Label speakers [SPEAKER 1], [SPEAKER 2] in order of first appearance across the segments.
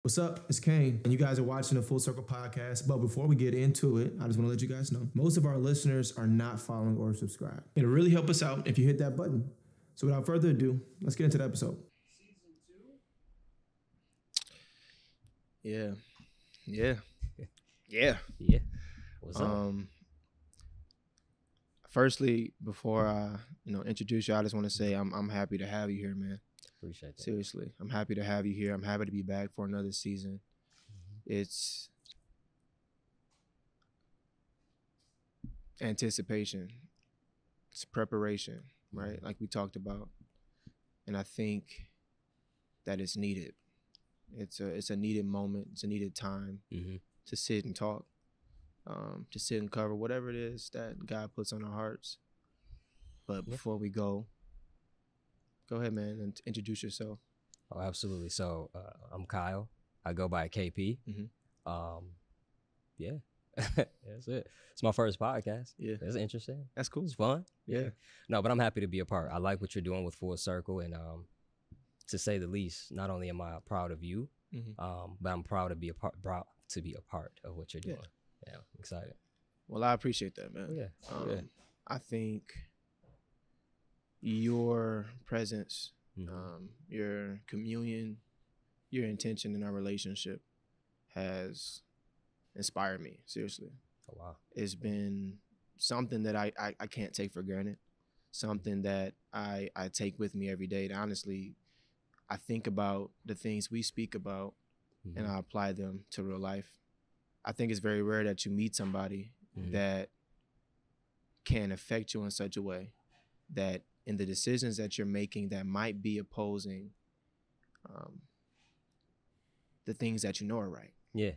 [SPEAKER 1] What's up? It's Cain, and you guys are watching the Fullcrcl podcast. But before we get into it, I just want to let you guys know most of our listeners are not following or subscribed. It'll really help us out if you hit that button. So without further ado, let's get into the episode.
[SPEAKER 2] Yeah.
[SPEAKER 3] What's up?
[SPEAKER 2] Firstly, before I, introduce you, I just want to say I'm happy to have you here, man.
[SPEAKER 3] Appreciate that.
[SPEAKER 2] Seriously, I'm happy to have you here. I'm happy to be back for another season. It's anticipation. It's preparation, right? Like we talked about. And I think that it's needed. It's a needed moment. It's a needed time to sit and talk, to sit and cover whatever it is that God puts on our hearts. But before we go ahead, man, and introduce yourself.
[SPEAKER 3] Oh, absolutely. So I'm Kyle. I go by KP. Yeah, that's it. It's my first podcast.
[SPEAKER 2] Yeah,
[SPEAKER 3] that's interesting.
[SPEAKER 2] That's cool.
[SPEAKER 3] It's fun.
[SPEAKER 2] Yeah.
[SPEAKER 3] No, but I'm happy to be a part. I like what you're doing with Fullcrcl, and to say the least, not only am I proud of you, but I'm proud to be a part of what you're doing. Yeah, I'm excited.
[SPEAKER 2] Well, I appreciate that, man.
[SPEAKER 3] Yeah.
[SPEAKER 2] I think your presence, your communion, your intention in our relationship has inspired me, seriously.
[SPEAKER 3] Oh, wow.
[SPEAKER 2] It's been something that I can't take for granted, something that I take with me every day. And honestly, I think about the things we speak about and I apply them to real life. I think it's very rare that you meet somebody that can affect you in such a way that in the decisions that you're making that might be opposing the things that you know are right.
[SPEAKER 3] Yeah.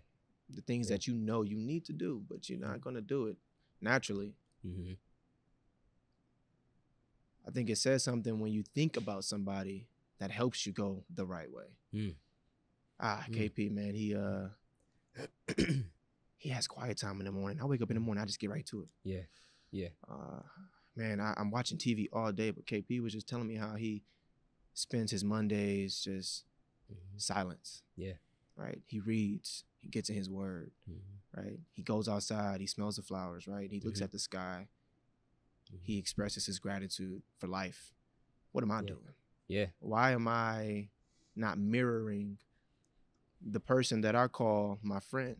[SPEAKER 2] The things that you know you need to do, but you're not going to do it naturally. I think it says something when you think about somebody that helps you go the right way. KP, man, he has quiet time in the morning. I wake up in the morning, I just get right to it.
[SPEAKER 3] Yeah.
[SPEAKER 2] Man, I'm watching TV all day, but KP was just telling me how he spends his Mondays just silence.
[SPEAKER 3] Yeah.
[SPEAKER 2] Right? He reads, he gets in his word, right? He goes outside, he smells the flowers, right? He looks at the sky. He expresses his gratitude for life. What am I doing?
[SPEAKER 3] Yeah.
[SPEAKER 2] Why am I not mirroring the person that I call my friend?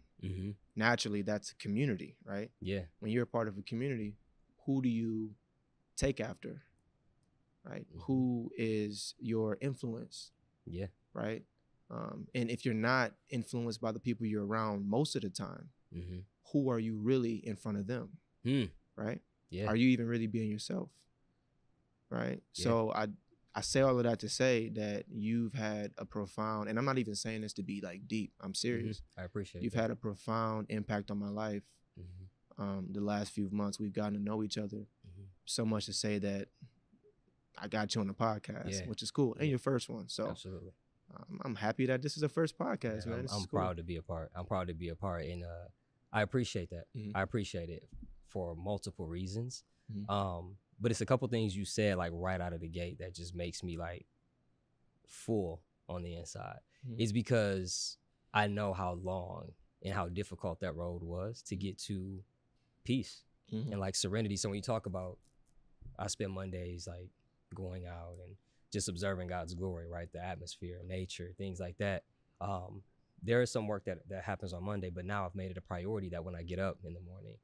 [SPEAKER 2] Naturally, that's a community, right?
[SPEAKER 3] Yeah.
[SPEAKER 2] When you're a part of a community, who do you take after, right? Who is your influence?
[SPEAKER 3] Yeah.
[SPEAKER 2] Right? And if you're not influenced by the people you're around most of the time, who are you really in front of them? Right?
[SPEAKER 3] Yeah.
[SPEAKER 2] Are you even really being yourself? Right?
[SPEAKER 3] Yeah.
[SPEAKER 2] So I say all of that to say that you've had a profound, and I'm not even saying this to be like deep, I'm serious.
[SPEAKER 3] I appreciate
[SPEAKER 2] You've had a profound impact on my life. The last few months we've gotten to know each other, so much to say that I got you on the podcast, which is cool, and your first one. So
[SPEAKER 3] absolutely.
[SPEAKER 2] I'm happy that this is the first podcast, man.
[SPEAKER 3] I'm proud to be a part. I'm proud to be a part, and I appreciate that. I appreciate it for multiple reasons. But it's a couple things you said like right out of the gate that just makes me like full on the inside. It's because I know how long and how difficult that road was to get to peace and like serenity. So when you talk about, I spend Mondays like going out and just observing God's glory, right? The atmosphere, nature, things like that. There is some work that happens on Monday, but now I've made it a priority that when I get up in the morning,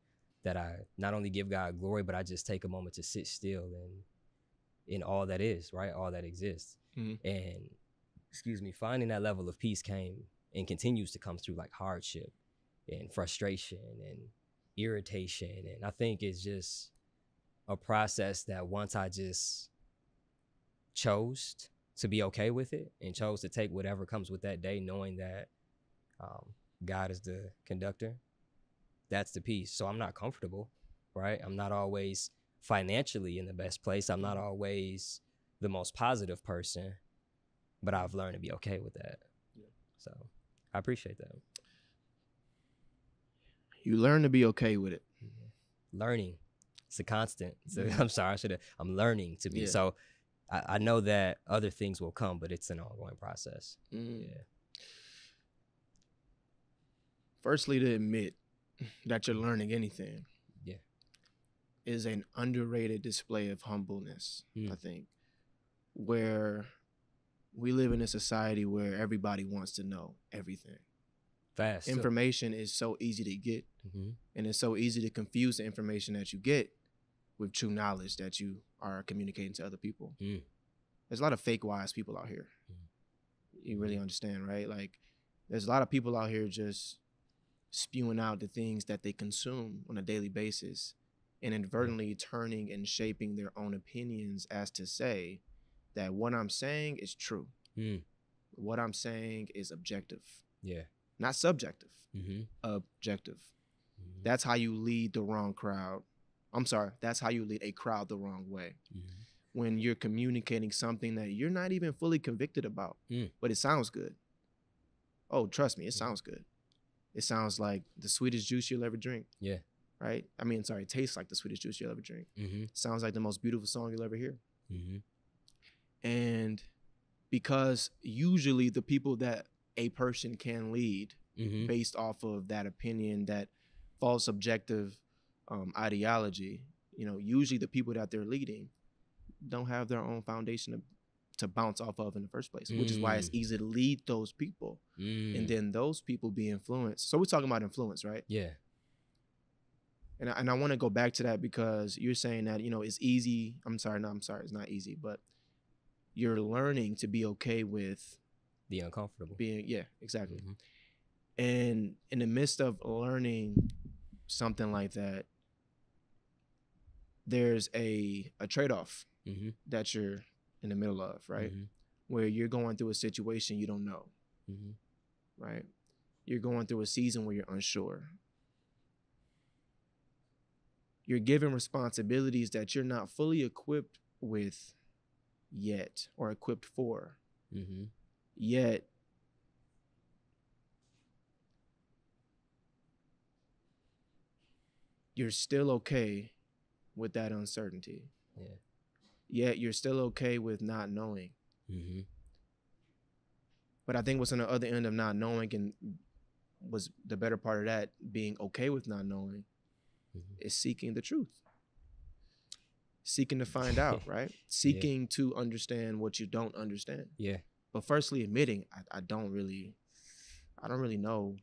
[SPEAKER 3] that I not only give God glory, but I just take a moment to sit still in all that is, right? All that exists. And, finding that level of peace came and continues to come through like hardship and frustration and irritation. And I think it's just a process that once I just chose to be okay with it and chose to take whatever comes with that day, knowing that God is the conductor, that's the peace. So I'm not comfortable, right? I'm not always financially in the best place. I'm not always the most positive person, but I've learned to be okay with that. So I appreciate that.
[SPEAKER 2] You learn to be okay with it.
[SPEAKER 3] Learning. It's a constant. So I'm sorry, I'm learning to be. So I know that other things will come, but it's an ongoing process.
[SPEAKER 2] Yeah. Firstly, to admit that you're learning anything.
[SPEAKER 3] Yeah.
[SPEAKER 2] Is an underrated display of humbleness, I think, where we live in a society where everybody wants to know everything.
[SPEAKER 3] Fast.
[SPEAKER 2] Information is so easy to get, and it's so easy to confuse the information that you get with true knowledge that you are communicating to other people. There's a lot of fake wise people out here. You really understand, right? Like, there's a lot of people out here just spewing out the things that they consume on a daily basis, and inadvertently turning and shaping their own opinions as to say that what I'm saying is true. What I'm saying is objective. Yeah. Not subjective. Objective. That's how you lead the wrong crowd. I'm sorry. That's how you lead a crowd the wrong way. When you're communicating something that you're not even fully convicted about, but it sounds good. Oh, trust me, it sounds good. It sounds like the sweetest juice you'll ever drink. Yeah. Right? I mean, sorry, it tastes like the sweetest juice you'll ever drink. Sounds like the most beautiful song you'll ever hear. And because usually the people that a person can lead based off of that opinion, that false subjective ideology, you know, usually the people that they're leading don't have their own foundation to bounce off of in the first place, which is why it's easy to lead those people and then those people be influenced. So we're talking about influence, right? Yeah. And I want to go back to that because you're saying that, you know, it's easy. I'm sorry, it's not easy, but you're learning to be okay with
[SPEAKER 3] the uncomfortable.
[SPEAKER 2] Yeah, exactly. And in the midst of learning something like that, there's a trade-off that you're in the middle of, right? Where you're going through a situation you don't know, right? You're going through a season where you're unsure. You're given responsibilities that you're not fully equipped with yet or equipped for. Yet, you're still okay with that uncertainty. Yeah. Yet you're still okay with not knowing. But I think what's on the other end of not knowing, and was the better part of that, being okay with not knowing, is seeking the truth. Seeking to find out, right? Seeking to understand what you don't understand. Yeah. But firstly, admitting I don't really know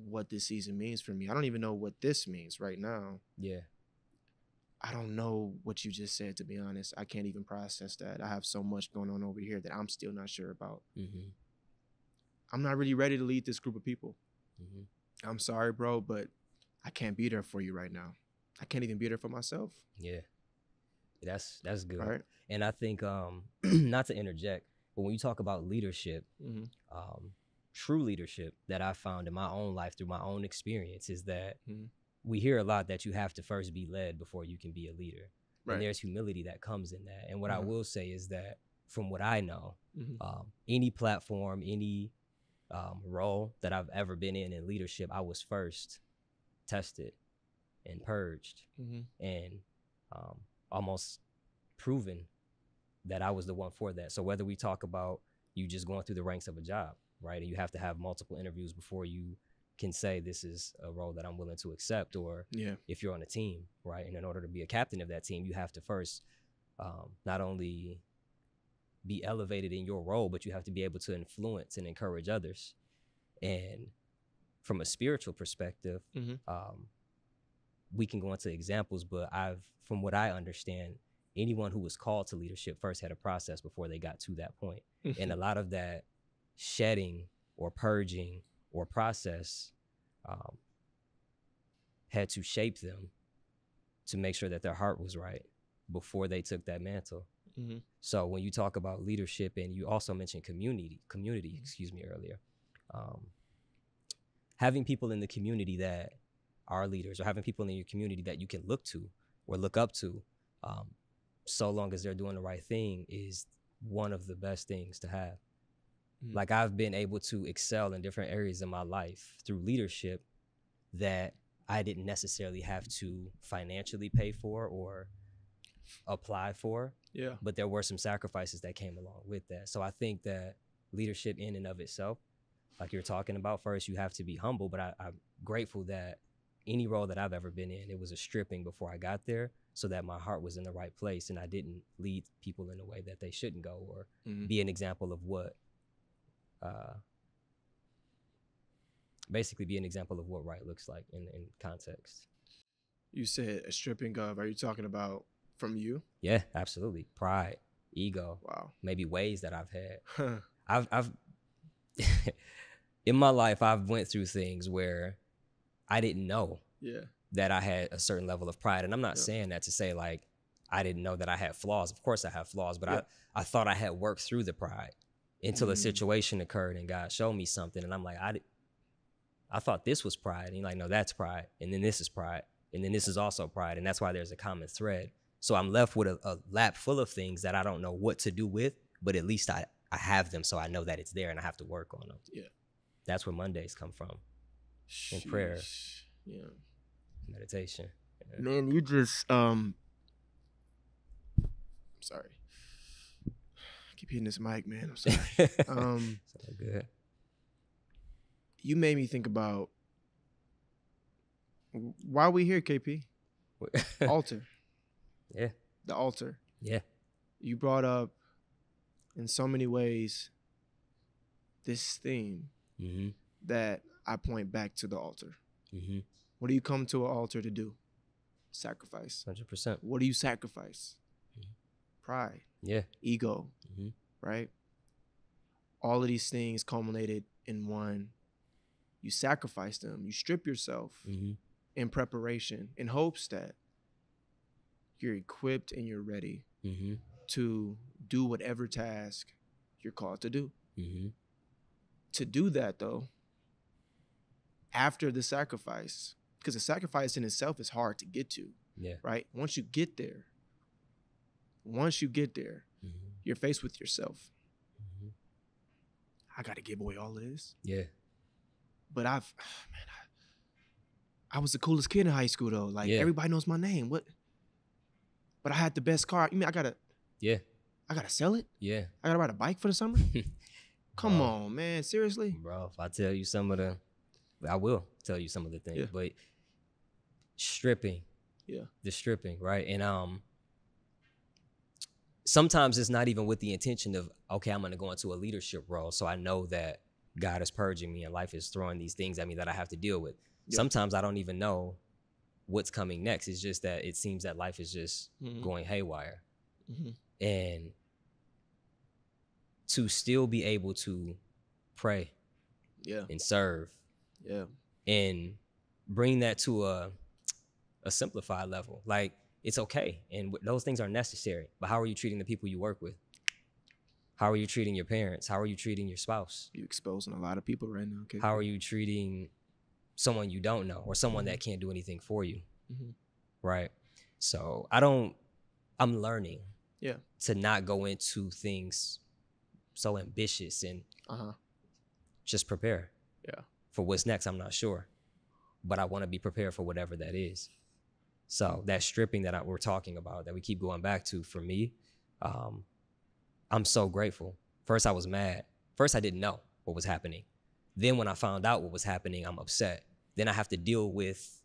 [SPEAKER 2] what this season means for me. I don't even know what this means right now. Yeah. I don't know what you just said, to be honest. I can't even process that. I have so much going on over here that I'm still not sure about. I'm not really ready to lead this group of people. I'm sorry, bro, but I can't be there for you right now. I can't even be there for myself. Yeah.
[SPEAKER 3] That's good. Right. And I think, not to interject, but when you talk about leadership, true leadership that I found in my own life through my own experience is that we hear a lot that you have to first be led before you can be a leader. Right. And there's humility that comes in that. And what I will say is that from what I know, any platform, any role that I've ever been in leadership, I was first tested and purged and almost proven that I was the one for that. So whether we talk about you just going through the ranks of a job, right? And you have to have multiple interviews before you can say this is a role that I'm willing to accept, or if you're on a team, right? And in order to be a captain of that team, you have to first not only be elevated in your role, but you have to be able to influence and encourage others. And from a spiritual perspective, we can go into examples, but from what I understand, anyone who was called to leadership first had a process before they got to that point. And a lot of that shedding or purging or process had to shape them to make sure that their heart was right before they took that mantle. So when you talk about leadership, and you also mentioned community, earlier, having people in the community that are leaders, or having people in your community that you can look to or look up to, so long as they're doing the right thing, is one of the best things to have. Like, I've been able to excel in different areas of my life through leadership that I didn't necessarily have to financially pay for or apply for. Yeah. But there were some sacrifices that came along with that. So I think that leadership in and of itself like you're talking about. First, you have to be humble, but I'm grateful that any role that I've ever been in, it was a stripping before I got there, so that my heart was in the right place and I didn't lead people in a way that they shouldn't go, or be an example of what, basically be an example of what right looks like in context.
[SPEAKER 2] You said a stripping of, are you talking about from you?
[SPEAKER 3] Yeah, absolutely. Pride, ego.
[SPEAKER 2] Wow.
[SPEAKER 3] Maybe ways that I've had. I've in my life, I've went through things where I didn't know that I had a certain level of pride. And I'm not saying that to say like I didn't know that I had flaws. Of course I have flaws, but I thought I had worked through the pride until a situation occurred and God showed me something. And I'm like, I thought this was pride. And you're like, no, that's pride. And then this is pride. And then this is also pride. And that's why there's a common thread. So I'm left with a lap full of things that I don't know what to do with, but at least I have them, so I know that it's there and I have to work on them. Yeah. That's where Mondays come from. In prayer.
[SPEAKER 2] Yeah.
[SPEAKER 3] Meditation. Yeah.
[SPEAKER 2] Man, you just sorry. I keep hitting this mic, man. I'm sorry.
[SPEAKER 3] It's all good.
[SPEAKER 2] You made me think about why we here, KP. Altar.
[SPEAKER 3] Yeah.
[SPEAKER 2] The altar.
[SPEAKER 3] Yeah.
[SPEAKER 2] You brought up in so many ways this theme that I point back to the altar. What do you come to an altar to do? Sacrifice.
[SPEAKER 3] 100%.
[SPEAKER 2] What do you sacrifice? Pride.
[SPEAKER 3] Yeah.
[SPEAKER 2] Ego. Right? All of these things culminated in one. You sacrifice them. You strip yourself in preparation, in hopes that you're equipped and you're ready to do whatever task you're called to do. To do that, though, after the sacrifice, because the sacrifice in itself is hard to get to, right? Once you get there, you're faced with yourself. I got to give away all of this.
[SPEAKER 3] Yeah.
[SPEAKER 2] But I was the coolest kid in high school, though. Like, everybody knows my name. What? But I had the best car. You mean I gotta sell it?
[SPEAKER 3] Yeah.
[SPEAKER 2] I gotta ride a bike for the summer? Come on, man. Seriously?
[SPEAKER 3] Bro, if I tell you I will tell you some of the things. But stripping. Yeah. The stripping, right? And sometimes it's not even with the intention of, okay, I'm gonna go into a leadership role, so I know that God is purging me and life is throwing these things at me that I have to deal with. Sometimes I don't even know what's coming next. It's just that it seems that life is just going haywire. And to still be able to pray and serve and bring that to a simplified level. Like, it's okay. And those things are necessary. But how are you treating the people you work with? How are you treating your parents? How are you treating your spouse?
[SPEAKER 2] You're exposing a lot of people right now. Okay.
[SPEAKER 3] How are you treating someone you don't know or someone that can't do anything for you? Right? So I'm learning to not go into things so ambitious and just prepare for what's next. I'm not sure, but I want to be prepared for whatever that is. So that stripping that we're talking about, that we keep going back to, for me, I'm so grateful. First, I was mad. First, I didn't know what was happening. Then when I found out what was happening, I'm upset. Then I have to deal with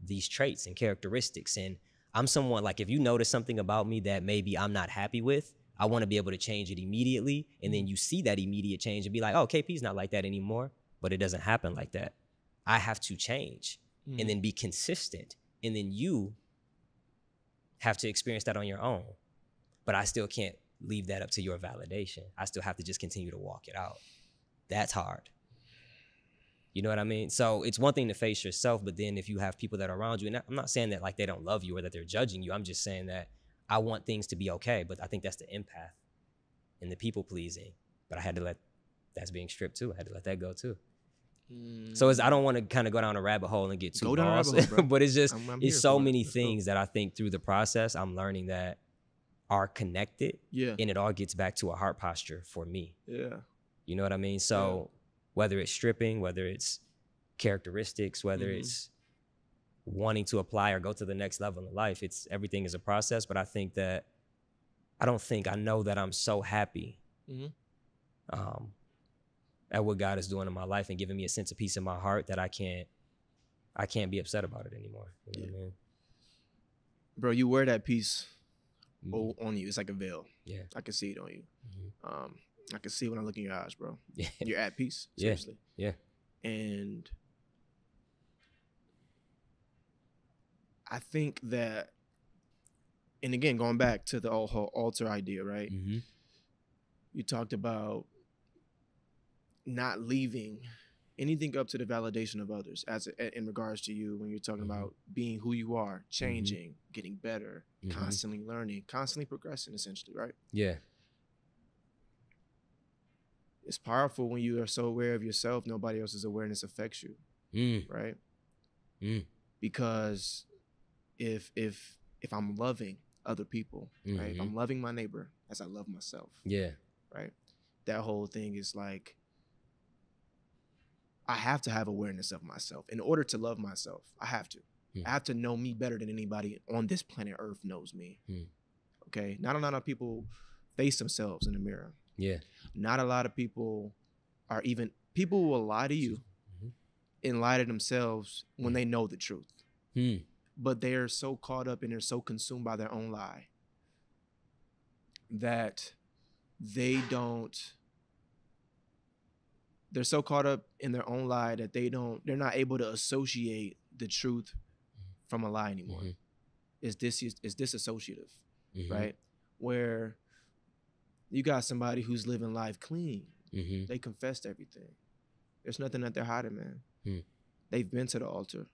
[SPEAKER 3] these traits and characteristics. And I'm someone, like, if you notice something about me that maybe I'm not happy with, I want to be able to change it immediately. And then you see that immediate change and be like, oh, KP's not like that anymore. But it doesn't happen like that. I have to change and then be consistent. And then you have to experience that on your own. But I still can't leave that up to your validation. I still have to just continue to walk it out. That's hard. You know what I mean? So it's one thing to face yourself, but then if you have people that are around you, and I'm not saying that like they don't love you or that they're judging you. I'm just saying that I want things to be okay, but I think that's the empath and the people pleasing. But I had to that's being stripped too. I had to let that go too. So I don't want to kind of go down a rabbit hole and get too lost, but it's just, it's so many things that I think through the process, I'm learning that are connected. And it all gets back to a heart posture for me. You know what I mean? So whether it's stripping, whether it's characteristics, whether it's wanting to apply or go to the next level in life, everything is a process. But I know that I'm so happy at what God is doing in my life and giving me a sense of peace in my heart that I can't be upset about it anymore. You know what I mean?
[SPEAKER 2] Bro, you wear that peace on you. It's like a veil.
[SPEAKER 3] Yeah.
[SPEAKER 2] I can see it on you.
[SPEAKER 3] Mm-hmm.
[SPEAKER 2] I can see it when I look in your eyes, bro.
[SPEAKER 3] Yeah.
[SPEAKER 2] You're at peace. Seriously.
[SPEAKER 3] Yeah.
[SPEAKER 2] And I think that, and again, going back to the whole altar idea, right?
[SPEAKER 3] Mm-hmm.
[SPEAKER 2] You talked about not leaving anything up to the validation of others in regards to you when you're talking about being who you are, changing, getting better, constantly learning, constantly progressing, essentially, right?
[SPEAKER 3] Yeah.
[SPEAKER 2] It's powerful when you are so aware of yourself, nobody else's awareness affects you, right? Because if I'm loving other people, right? If I'm loving my neighbor as I love myself, right? That whole thing is like, I have to have awareness of myself. In order to love myself, I have to. I have to know me better than anybody on this planet Earth knows me. Okay? Not a lot of people face themselves in the mirror.
[SPEAKER 3] Yeah.
[SPEAKER 2] Not a lot of people people will lie to you and lie to themselves when they know the truth. But they're so caught up and they're so consumed by their own lie that they're so caught up in their own lie that they're not able to associate the truth from a lie anymore. It's disassociative, right? Where you got somebody who's living life clean. They confessed everything. There's nothing that they're hiding, man. They've been to the altar.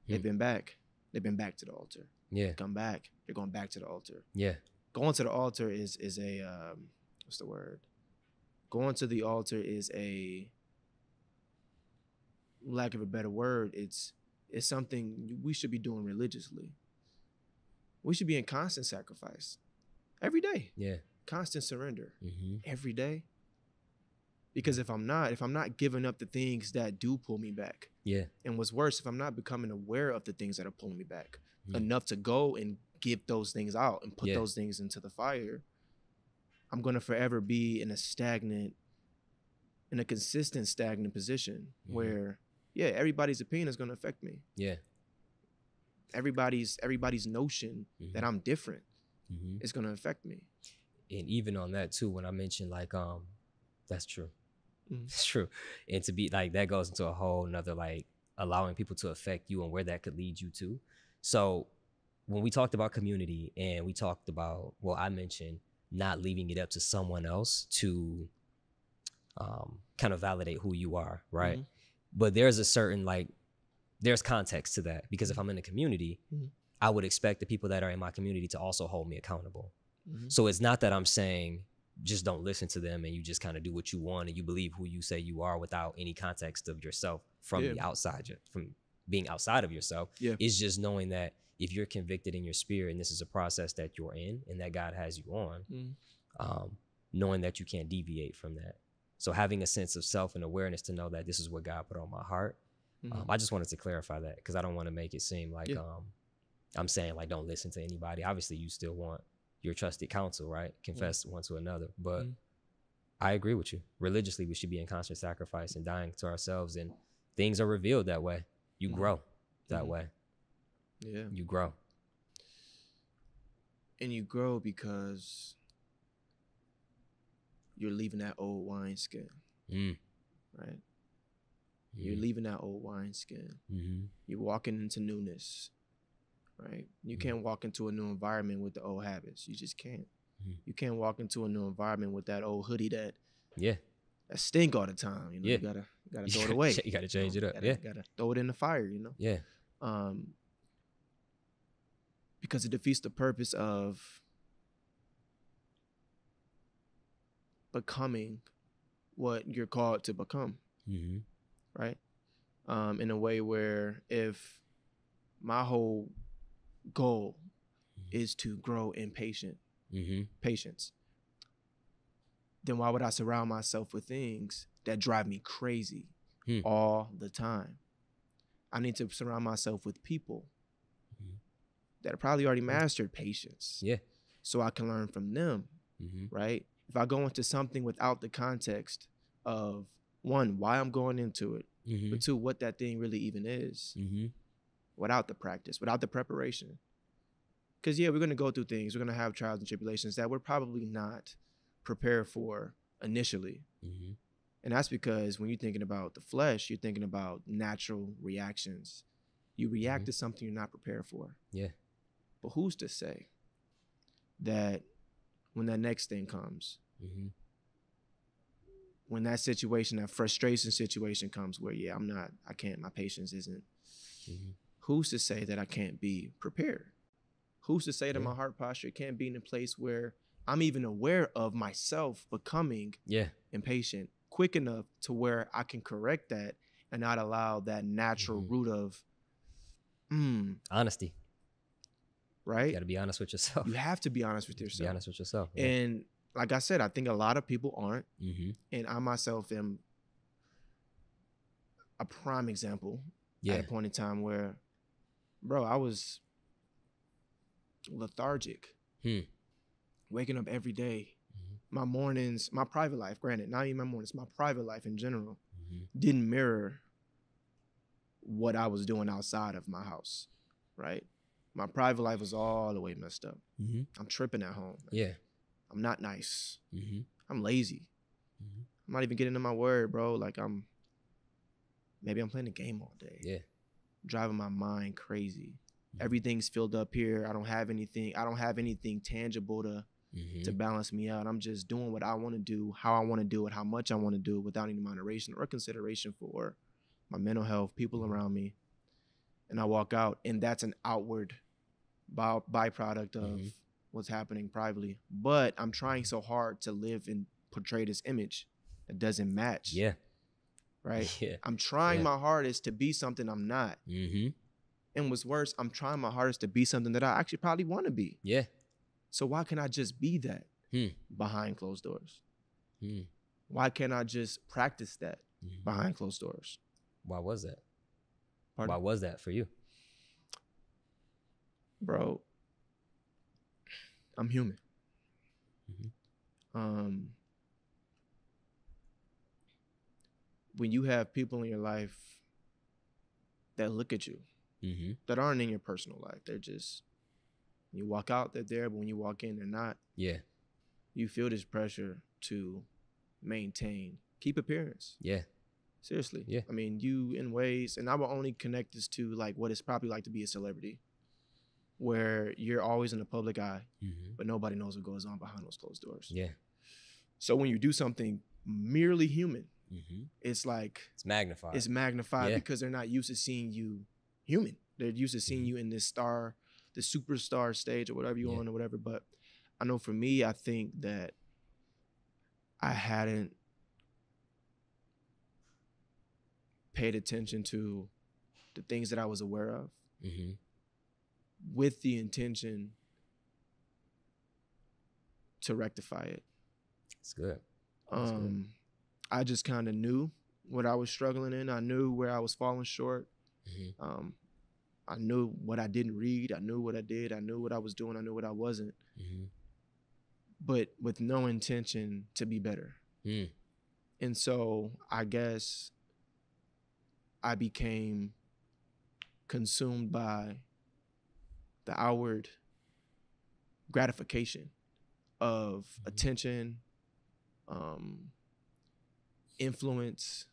[SPEAKER 2] They've been back. They've been back to the altar.
[SPEAKER 3] Yeah.
[SPEAKER 2] Come back. They're going back to the altar.
[SPEAKER 3] Yeah.
[SPEAKER 2] Going to the altar is a what's the word? Going to the altar is a, lack of a better word, it's something we should be doing religiously. We should be in constant sacrifice every day.
[SPEAKER 3] Yeah.
[SPEAKER 2] Constant surrender every day. Because if I'm not giving up the things that do pull me back.
[SPEAKER 3] Yeah.
[SPEAKER 2] And what's worse, if I'm not becoming aware of the things that are pulling me back enough to go and give those things out and put those things into the fire, I'm going to forever be in a consistent stagnant position where, everybody's opinion is going to affect me. Yeah. Everybody's notion that I'm different is going to affect me.
[SPEAKER 3] And even on that too, when I mentioned like, that's true. It's true. And to be like, that goes into a whole nother, like allowing people to affect you and where that could lead you to. So when we talked about community and we talked about, I mentioned not leaving it up to someone else to kind of validate who you are, right? But there's a certain, like, there's context to that, because if I'm in a community, I would expect the people that are in my community to also hold me accountable. So it's not that I'm saying just don't listen to them and you just kind of do what you want and you believe who you say you are without any context of yourself from the outside, from being outside of yourself. It's just knowing that if you're convicted in your spirit and this is a process that you're in and that God has you on, knowing that you can't deviate from that. So having a sense of self and awareness to know that this is what God put on my heart. I just wanted to clarify that because I don't want to make it seem like I'm saying like don't listen to anybody. Obviously you still want your trusted counsel, right? Confess one to another. But I agree with you. Religiously, we should be in constant sacrifice and dying to ourselves, and things are revealed that way. You grow that way. Yeah. You grow.
[SPEAKER 2] And you grow because you're leaving that old wineskin, right? You're leaving that old wineskin. You're walking into newness, right? You can't walk into a new environment with the old habits. You just can't. You can't walk into a new environment with that old hoodie that stink all the time. You know, you gotta throw it away.
[SPEAKER 3] You gotta change it up.
[SPEAKER 2] Gotta throw it in the fire. You know.
[SPEAKER 3] Yeah.
[SPEAKER 2] Because it defeats the purpose of becoming what you're called to become, right? In a way where if my whole goal is to grow in patience, then why would I surround myself with things that drive me crazy all the time? I need to surround myself with people that have probably already mastered patience. So I can learn from them, right? If I go into something without the context of, one, why I'm going into it, but two, what that thing really even is without the practice, without the preparation. Because, yeah, we're going to go through things. We're going to have trials and tribulations that we're probably not prepared for initially. And that's because when you're thinking about the flesh, you're thinking about natural reactions. You react to something you're not prepared for.
[SPEAKER 3] Yeah.
[SPEAKER 2] But who's to say that when that next thing comes, when that situation, that frustration situation comes where, yeah, I can't, my patience isn't, who's to say that I can't be prepared? Who's to say that my heart posture can't be in a place where I'm even aware of myself becoming impatient quick enough to where I can correct that and not allow that natural root of
[SPEAKER 3] honesty.
[SPEAKER 2] Right?
[SPEAKER 3] You got to be honest with yourself.
[SPEAKER 2] You have to be honest with yourself.
[SPEAKER 3] Be honest with yourself. Yeah.
[SPEAKER 2] And like I said, I think a lot of people aren't. And I myself am a prime example at a point in time where, bro, I was lethargic, waking up every day. My mornings, my private life, granted, not even my mornings, my private life in general didn't mirror what I was doing outside of my house, right? My private life was all the way messed up. I'm tripping at home.
[SPEAKER 3] Yeah.
[SPEAKER 2] I'm not nice. I'm lazy. I'm not even getting into my word, bro. Like maybe I'm playing a game all day.
[SPEAKER 3] Yeah.
[SPEAKER 2] Driving my mind crazy. Everything's filled up here. I don't have anything tangible to balance me out. I'm just doing what I want to do, how I want to do it, how much I want to do it without any moderation or consideration for my mental health, people around me. And I walk out, and that's an outward byproduct of what's happening privately. But I'm trying so hard to live and portray this image that doesn't match.
[SPEAKER 3] Yeah.
[SPEAKER 2] Right?
[SPEAKER 3] Yeah.
[SPEAKER 2] I'm trying my hardest to be something I'm not. And what's worse, I'm trying my hardest to be something that I actually probably want to be.
[SPEAKER 3] Yeah.
[SPEAKER 2] So why can't I just be that behind closed doors? Why can't I just practice that behind closed doors?
[SPEAKER 3] Why was that?
[SPEAKER 2] Pardon?
[SPEAKER 3] Why was that for you?
[SPEAKER 2] Bro, I'm human. When you have people in your life that look at you, that aren't in your personal life, they're just, when you walk out, they're there, but when you walk in, they're not. Yeah. You feel this pressure to maintain, keep appearance. Yeah. Seriously. Yeah. I mean, you in ways, and I will only connect this to like what it's probably like to be a celebrity, where you're always in the public eye, but nobody knows what goes on behind those closed doors. Yeah. So when you do something merely human, it's like it's magnified. It's magnified because they're not used to seeing you human. They're used to seeing you in this star, the superstar stage or whatever you want or whatever. But I know for me, I think that I hadn't paid attention to the things that I was aware of with the intention to rectify it. That's good. That's good. I just kind of knew what I was struggling in. I knew where I was falling short. I knew what I didn't read. I knew what I did. I knew what I was doing. I knew what I wasn't. But with no intention to be better. And so I guess I became consumed by the outward gratification of attention, influence.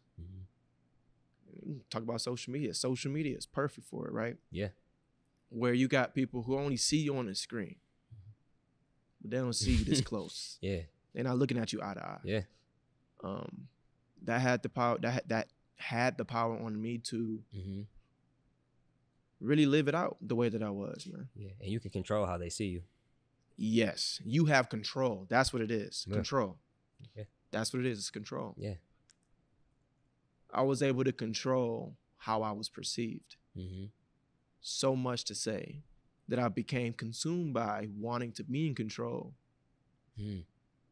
[SPEAKER 2] Talk about social media. Social media is perfect for it, right? Yeah. Where you got people who only see you on the screen, but they don't see you this close. Yeah. They're not looking at you eye to eye. Yeah. That had the power. That had the power on me to really live it out the way that I was, man.
[SPEAKER 3] Yeah. And you can control how they see you.
[SPEAKER 2] Yes. You have control. That's what it is. Yeah. Control. Yeah. That's what it is. It's control. Yeah. I was able to control how I was perceived. So much to say that I became consumed by wanting to be in control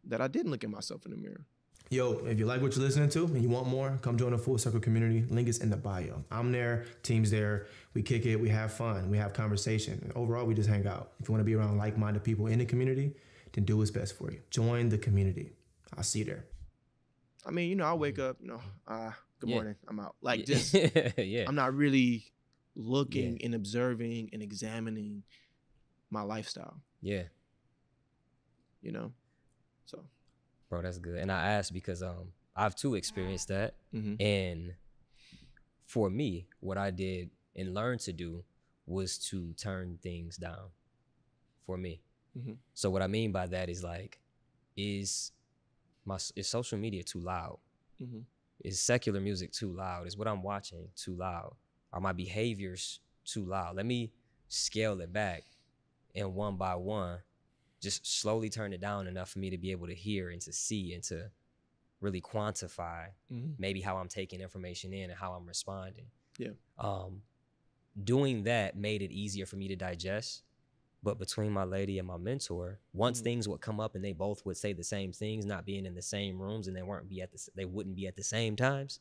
[SPEAKER 2] that I didn't look at myself in the mirror.
[SPEAKER 1] Yo, if you like what you're listening to and you want more, come join the Full Circle community. Link is in the bio. I'm there, team's there. We kick it, we have fun, we have conversation. And overall, we just hang out. If you want to be around like-minded people in the community, then do what's best for you. Join the community. I'll see you there.
[SPEAKER 2] I mean, you know, I wake up, you know, good
[SPEAKER 3] Yeah.
[SPEAKER 2] morning, I'm out. Like,
[SPEAKER 3] Yeah.
[SPEAKER 2] just,
[SPEAKER 3] Yeah.
[SPEAKER 2] I'm not really looking and observing and examining my lifestyle,
[SPEAKER 3] Yeah.
[SPEAKER 2] you know? So,
[SPEAKER 3] Bro, that's good. And I asked because I've too experienced that.
[SPEAKER 2] mhm.
[SPEAKER 3] And for me, what I did and learned to do was to turn things down for me.
[SPEAKER 2] Mhm.
[SPEAKER 3] So what I mean by that is like, is social media too loud?
[SPEAKER 2] Mhm.
[SPEAKER 3] Is secular music too loud? Is what I'm watching too loud? Are my behaviors too loud? Let me scale it back, and one by one, just slowly turn it down enough for me to be able to hear and to see and to really quantify maybe how I'm taking information in and how I'm responding.
[SPEAKER 2] Yeah.
[SPEAKER 3] Doing that made it easier for me to digest. But between my lady and my mentor, once things would come up and they both would say the same things, not being in the same rooms, and they wouldn't be at the same times.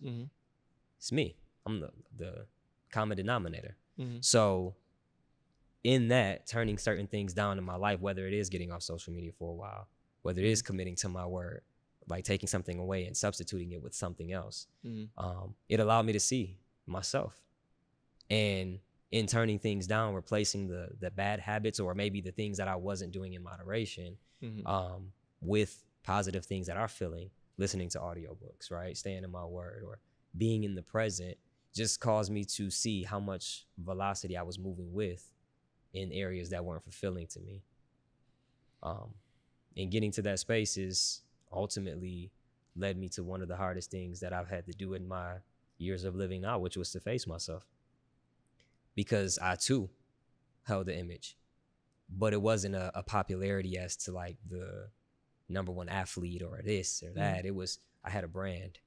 [SPEAKER 3] It's me. I'm the common denominator. So in that, turning certain things down in my life, whether it is getting off social media for a while, whether it is committing to my word, like taking something away and substituting it with something else, it allowed me to see myself. And in turning things down, replacing the bad habits or maybe the things that I wasn't doing in moderation with positive things that are filling, listening to audiobooks, right? Staying in my word or being in the present just caused me to see how much velocity I was moving with in areas that weren't fulfilling to me. And getting to that space is ultimately led me to one of the hardest things that I've had to do in my years of living now, which was to face myself. Because I too held the image, but it wasn't a popularity as to like the #1 athlete or this or that. It was, I had a brand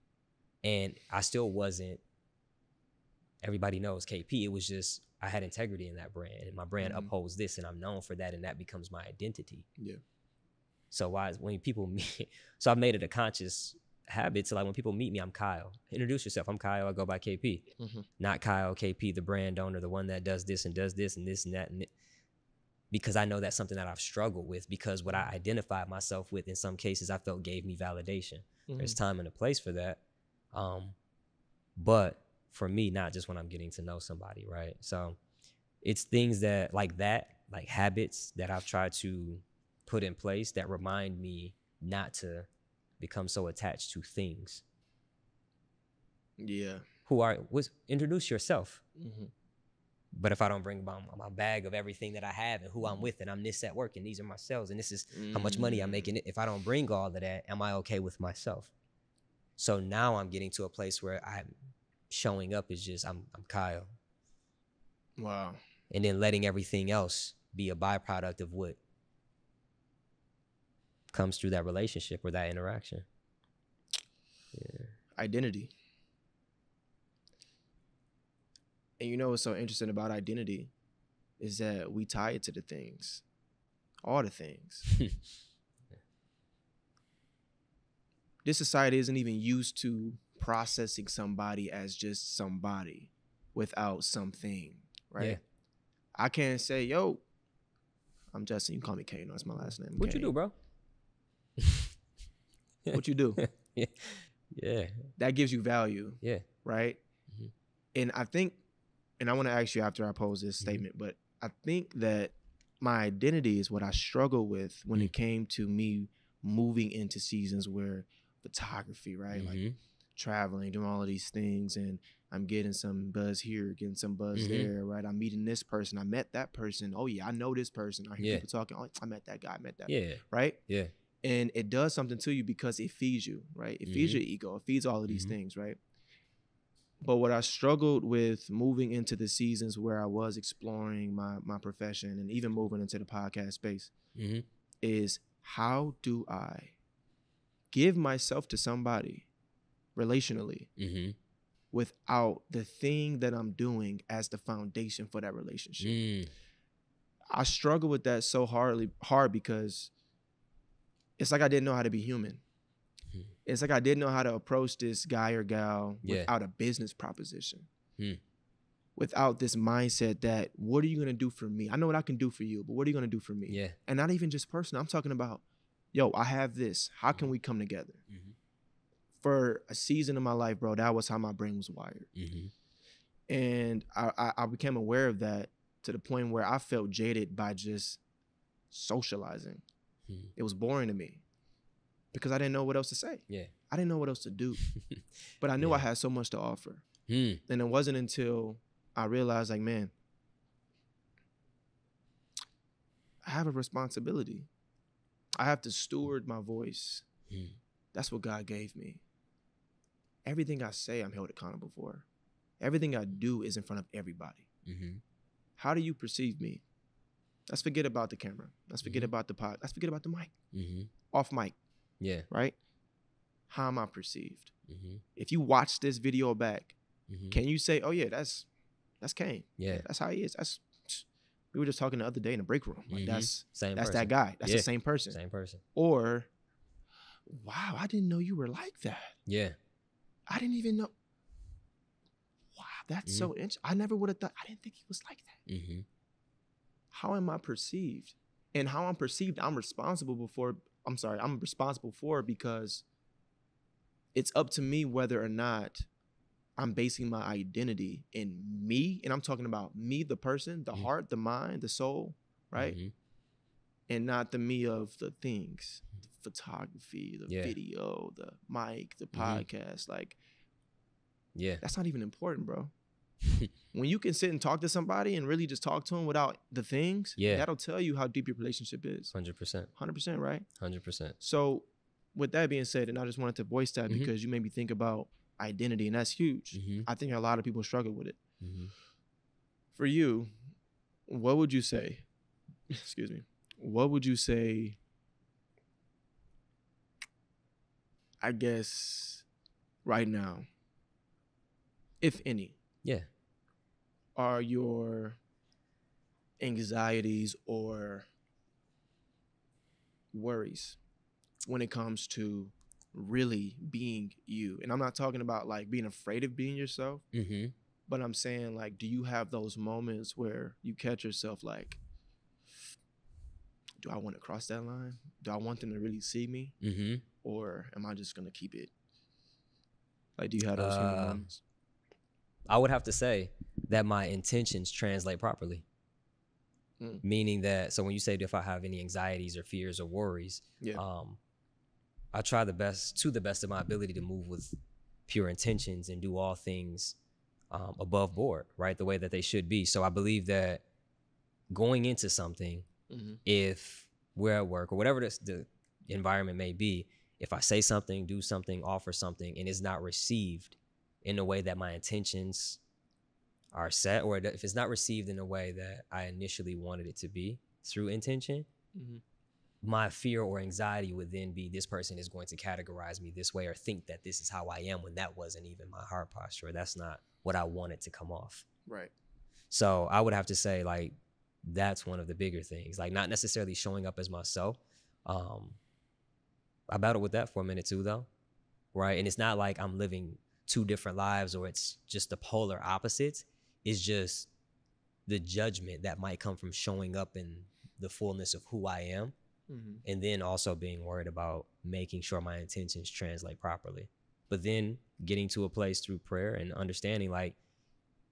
[SPEAKER 3] and I still wasn't, everybody knows KP. It was just, I had integrity in that brand and my brand upholds this and I'm known for that. And that becomes my identity.
[SPEAKER 2] Yeah.
[SPEAKER 3] So when people meet, so I've made it a conscious habit to like, when people meet me, I'm Kyle. Introduce yourself. I'm Kyle. I go by KP. Not Kyle KP, the brand owner, the one that does this and this and that. And because I know that's something that I've struggled with, because what I identified myself with in some cases I felt gave me validation. There's time and a place for that. But for me, not just when I'm getting to know somebody, right? So it's things that, like habits that I've tried to put in place that remind me not to become so attached to things.
[SPEAKER 2] Yeah.
[SPEAKER 3] Introduce yourself. But if I don't bring my bag of everything that I have and who I'm with, and I'm this at work and these are my sales and this is how much money I'm making, if I don't bring all of that, am I okay with myself? So now I'm getting to a place where I'm showing up as just, I'm Kyle.
[SPEAKER 2] Wow.
[SPEAKER 3] And then letting everything else be a byproduct of what comes through that relationship or that interaction. Yeah.
[SPEAKER 2] Identity. And you know what's so interesting about identity is that we tie it to the things, all the things. This society isn't even used to processing somebody as just somebody without something, right?
[SPEAKER 3] Yeah.
[SPEAKER 2] I can't say, yo, I'm Justin. You can call me Cain. That's my last name.
[SPEAKER 3] What
[SPEAKER 2] Cain.
[SPEAKER 3] you do, bro?
[SPEAKER 2] What you do?
[SPEAKER 3] Yeah.
[SPEAKER 2] That gives you value.
[SPEAKER 3] Yeah.
[SPEAKER 2] Right? And I think, and I want to ask you after I pose this statement, but I think that my identity is what I struggle with when it came to me moving into seasons where photography, right? Like traveling, doing all of these things, and I'm getting some buzz here, getting some buzz there, right? I'm meeting this person. I met that person. Oh yeah, I know this person. I hear people talking. Oh, I met that guy. I met that.
[SPEAKER 3] Yeah.
[SPEAKER 2] Right?
[SPEAKER 3] Yeah.
[SPEAKER 2] And it does something to you because it feeds you, right? It feeds your ego. It feeds all of these things, right? But what I struggled with moving into the seasons where I was exploring my profession and even moving into the podcast space is, how do I give myself to somebody relationally without the thing that I'm doing as the foundation for that relationship? I struggle with that so hard because it's like I didn't know how to be human. It's like I didn't know how to approach this guy or gal without a business proposition, without this mindset that, what are you going to do for me? I know what I can do for you, but what are you going to do for me?
[SPEAKER 3] Yeah.
[SPEAKER 2] And not even just personal. I'm talking about, yo, I have this. How can we come together? for a season of my life, bro, that was how my brain was wired. And I became aware of that to the point where I felt jaded by just socializing. It was boring to me because I didn't know what else to say.
[SPEAKER 3] Yeah.
[SPEAKER 2] I didn't know what else to do. But I knew I had so much to offer. And it wasn't until I realized, like, man, I have a responsibility. I have to steward my voice. That's what God gave me. Everything I say, I'm held accountable for. Everything I do is in front of everybody. How do you perceive me? Let's forget about the camera. Let's forget about the pod. Let's forget about the mic. Off mic. Yeah. Right? How am I perceived? If you watch this video back, can you say, oh yeah, that's Cain. Yeah. That's how he is. We were just talking the other day in the break room. Like that's that guy. That's the same person. Same person. Or, wow, I didn't know you were like that. Yeah. I didn't even know. Wow, that's so interesting. I never would have thought. I didn't think he was like that. How am I perceived? And how I'm perceived, I'm responsible for because it's up to me whether or not I'm basing my identity in me. And I'm talking about me, the person, the heart, the mind, the soul, right? And not the me of the things, the photography, the video, the mic, the podcast. Like, that's not even important, bro. When you can sit and talk to somebody and really just talk to them without the things, that'll tell you how deep your relationship is. 100%. 100%, right? 100%. So with that being said, and I just wanted to voice that because you made me think about identity, and that's huge. I think a lot of people struggle with it. For you, what would you say? Excuse me. What would you say, I guess, right now, if any, are your anxieties or worries when it comes to really being you? And I'm not talking about like being afraid of being yourself, but I'm saying, like, do you have those moments where you catch yourself like, do I want to cross that line? Do I want them to really see me? Or am I just going to keep it? Like, do you have those human moments?
[SPEAKER 3] I would have to say that my intentions translate properly. Meaning that, so when you say if I have any anxieties or fears or worries, I try to the best of my ability to move with pure intentions and do all things above board, right? The way that they should be. So I believe that going into something, if we're at work or whatever the environment may be, if I say something, do something, offer something, and it's not received in a way that my intentions are set, or if it's not received in a way that I initially wanted it to be through intention, my fear or anxiety would then be, this person is going to categorize me this way or think that this is how I am, when that wasn't even my heart posture. That's not what I wanted to come off. Right. So I would have to say, like, that's one of the bigger things, like not necessarily showing up as myself. I battled with that for a minute too, though. Right. And it's not like I'm living two different lives or it's just the polar opposites. It's just the judgment that might come from showing up in the fullness of who I am. And then also being worried about making sure my intentions translate properly. But then getting to a place through prayer and understanding, like,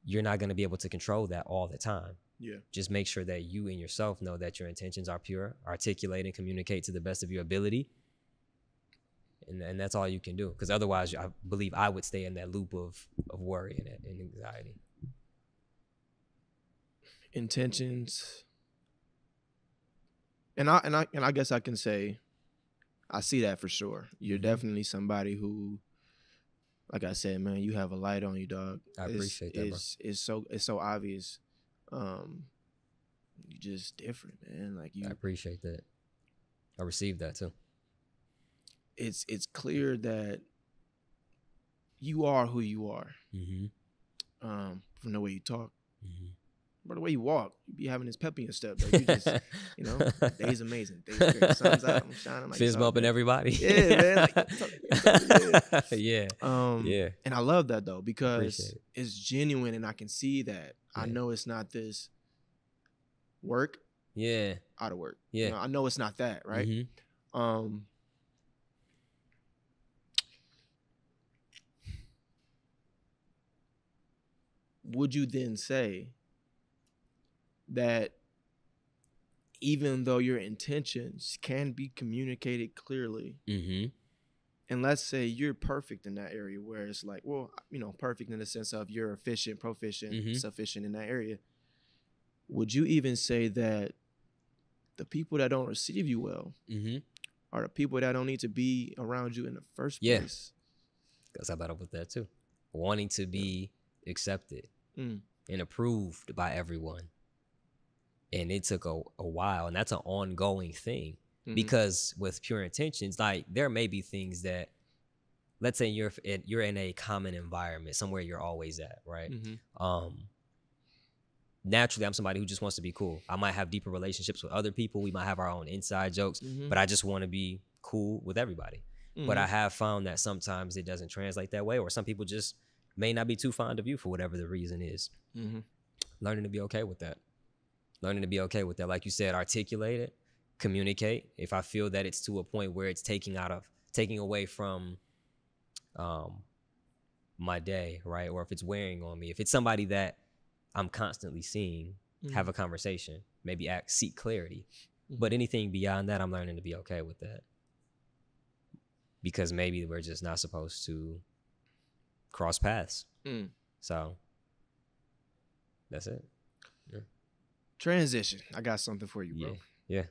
[SPEAKER 3] you're not going to be able to control that all the time. Yeah. Just make sure that you and yourself know that your intentions are pure, articulate and communicate to the best of your ability. And that's all you can do. Because otherwise, I believe I would stay in that loop of worry and anxiety.
[SPEAKER 2] Intentions. And I guess I can say, I see that for sure. You're definitely somebody who, like I said, man, you have a light on you, dog.
[SPEAKER 3] I appreciate that, bro.
[SPEAKER 2] It's so obvious. You just different, man. Like, you.
[SPEAKER 3] I appreciate that. I received that too.
[SPEAKER 2] It's clear that you are who you are. From the way you talk. By the way you walk, you be having this pep in your step. Like, you just, day's amazing. Day's great. Sun's out. I'm shining. Like,
[SPEAKER 3] fist bumping everybody.
[SPEAKER 2] Yeah, man.
[SPEAKER 3] Yeah. Yeah.
[SPEAKER 2] And I love that, though, because it's genuine and I can see that. Yeah. I know it's not this work. Yeah. Out of work. Yeah. I know it's not that, right? would you then say that even though your intentions can be communicated clearly, and let's say you're perfect in that area where it's like, well, perfect in the sense of you're efficient, proficient, sufficient in that area, would you even say that the people that don't receive you well are the people that don't need to be around you in the first place?
[SPEAKER 3] Because I battle with that too. Wanting to be accepted and approved by everyone. And it took a while, and that's an ongoing thing. Because with pure intentions, like there may be things that, let's say you're in a common environment, somewhere you're always at, right? Naturally, I'm somebody who just wants to be cool. I might have deeper relationships with other people. We might have our own inside jokes, but I just want to be cool with everybody. But I have found that sometimes it doesn't translate that way, or some people just may not be too fond of you for whatever the reason is. Learning to be okay with that. Like you said, articulate it, communicate. If I feel that it's to a point where it's taking away from my day, right? Or if it's wearing on me, if it's somebody that I'm constantly seeing, have a conversation, maybe seek clarity. But anything beyond that, I'm learning to be okay with that. Because maybe we're just not supposed to cross paths. So that's it. Yeah.
[SPEAKER 2] Transition. I got something for you, bro.
[SPEAKER 3] Yeah.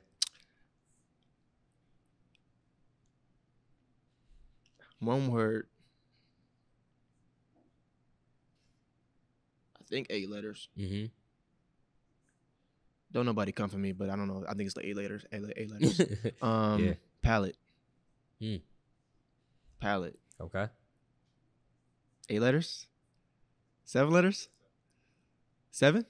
[SPEAKER 2] One word. I think 8 letters. Don't nobody come for me, but I don't know. I think it's the 8 letters. 8 letters. Palette. Palette.
[SPEAKER 3] Okay.
[SPEAKER 2] 8 letters? 7 letters? 7?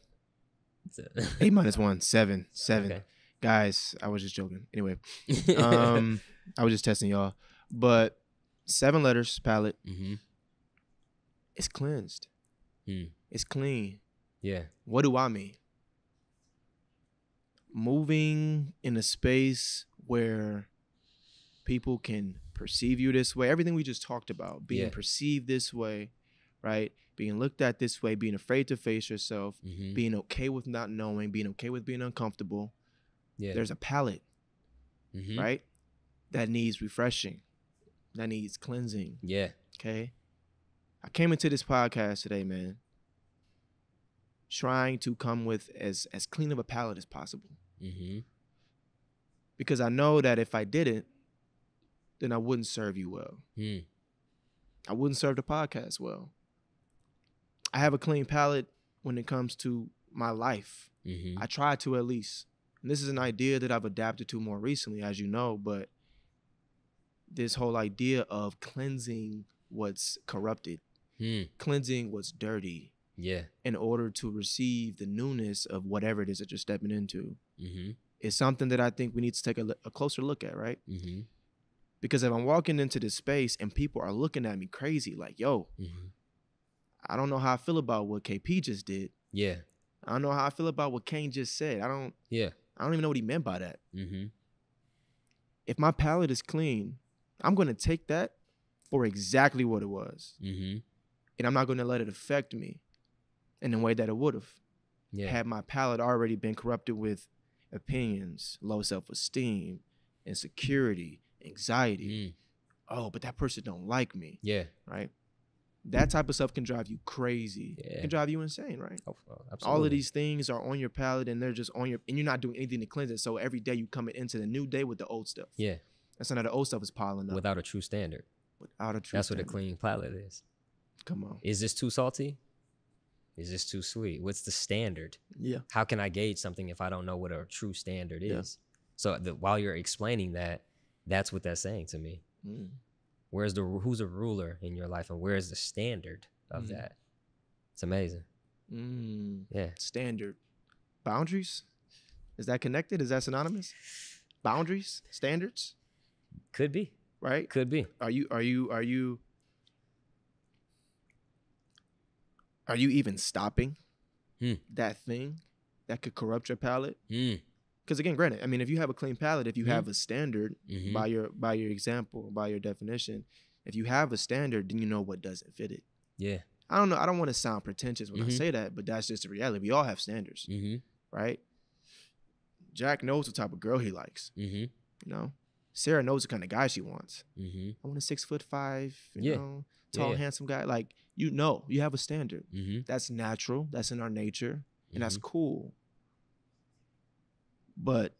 [SPEAKER 2] 8 minus 1. 7. Okay. Guys, I was just joking. Anyway, I was just testing y'all. But 7 letters, palette. It's cleansed. It's clean.
[SPEAKER 3] Yeah.
[SPEAKER 2] What do I mean? Moving in a space where people can perceive you this way. Everything we just talked about, being perceived this way, right? Being looked at this way, being afraid to face yourself, being okay with not knowing, being okay with being uncomfortable. Yeah. There's a palette, right? That needs refreshing, that needs cleansing.
[SPEAKER 3] Yeah.
[SPEAKER 2] Okay. I came into this podcast today, man, trying to come with as clean of a palette as possible. Because I know that if I didn't, then I wouldn't serve you well. I wouldn't serve the podcast well. I have a clean palette when it comes to my life. I try to, at least. And this is an idea that I've adapted to more recently, as you know, but this whole idea of cleansing what's corrupted, cleansing what's dirty, in order to receive the newness of whatever it is that you're stepping into, is something that I think we need to take a closer look at, right? Because if I'm walking into this space and people are looking at me crazy, like, yo, I don't know how I feel about what KP just did.
[SPEAKER 3] Yeah.
[SPEAKER 2] I don't know how I feel about what Cain just said. I don't even know what he meant by that. If my palate is clean, I'm going to take that for exactly what it was. And I'm not going to let it affect me in the way that it would have. Had my palate already been corrupted with opinions, low self-esteem, insecurity, anxiety. Oh, but that person don't like me. Right? That type of stuff can drive you crazy. It can drive you insane, right?
[SPEAKER 3] Absolutely.
[SPEAKER 2] All of these things are on your palate, and they're just on your, and you're not doing anything to cleanse it. So every day you coming into the new day with the old stuff. And so now the old stuff is piling up.
[SPEAKER 3] Without a true standard. That's what a clean palate is.
[SPEAKER 2] Come on.
[SPEAKER 3] Is this too salty? Is this too sweet? What's the standard? How can I gauge something if I don't know what a true standard is? So while you're explaining that, that's what that's saying to me. Who's a ruler in your life, and where is the standard of that? It's amazing.
[SPEAKER 2] Standard. Boundaries? Is that connected? Is that synonymous? Boundaries? Standards?
[SPEAKER 3] Could be.
[SPEAKER 2] Right?
[SPEAKER 3] Could be.
[SPEAKER 2] Are you even stopping that thing that could corrupt your palate? Because again, granted, I mean, if you have a clean palate, if you have a standard, by your example, by your definition, if you have a standard, then you know what doesn't fit it. I don't know. I don't want to sound pretentious when I say that, but that's just the reality. We all have standards, right? Jack knows the type of girl he likes. You know, Sarah knows the kind of guy she wants. I want a 6'5", you know, tall, handsome guy. Like, you know, you have a standard. That's natural. That's in our nature, and that's cool. But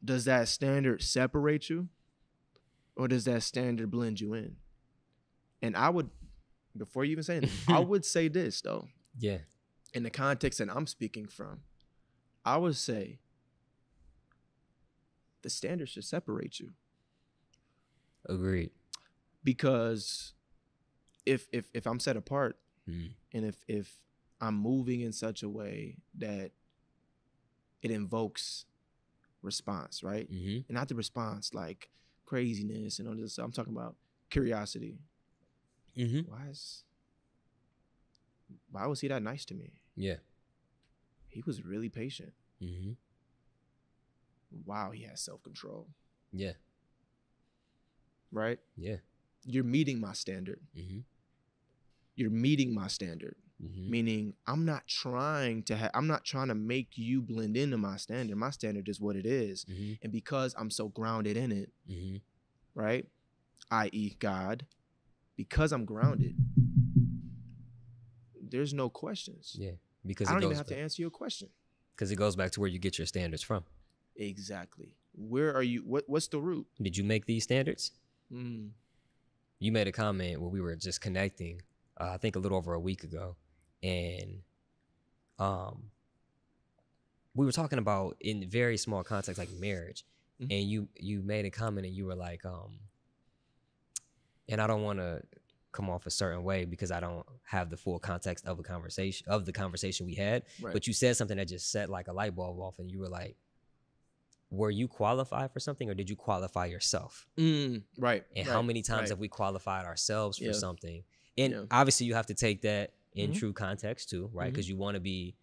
[SPEAKER 2] does that standard separate you, or does that standard blend you in? And I would, before you even say anything, I would say this though.
[SPEAKER 3] Yeah.
[SPEAKER 2] In the context that I'm speaking from, I would say the standard should separate you.
[SPEAKER 3] Agreed.
[SPEAKER 2] Because if I'm set apart, and if I'm moving in such a way that it invokes response, right? And not the response like craziness and all this stuff. I'm talking about curiosity. Why was he that nice to me?
[SPEAKER 3] Yeah.
[SPEAKER 2] He was really patient. Wow, he has self-control.
[SPEAKER 3] Yeah.
[SPEAKER 2] Right?
[SPEAKER 3] Yeah.
[SPEAKER 2] You're meeting my standard. You're meeting my standard. Meaning I'm not trying to make you blend into my standard. My standard is what it is. And because I'm so grounded in it, right? i.e. God, because I'm grounded, there's no questions.
[SPEAKER 3] Yeah. Because
[SPEAKER 2] I don't even have to answer your question.
[SPEAKER 3] Because it goes back to where you get your standards from.
[SPEAKER 2] Exactly. Where are you? What's the root?
[SPEAKER 3] Did you make these standards? You made a comment where we were just connecting, I think a little over a week ago. And we were talking about in very small context, like marriage. And you made a comment and you were like, and I don't want to come off a certain way because I don't have the full context of the conversation we had. Right. But you said something that just set like a light bulb off, and you were like, were you qualified for something, or did you qualify yourself?
[SPEAKER 2] Right.
[SPEAKER 3] And how many times have we qualified ourselves for something? And obviously you have to take that in true context too, right? Because you want to be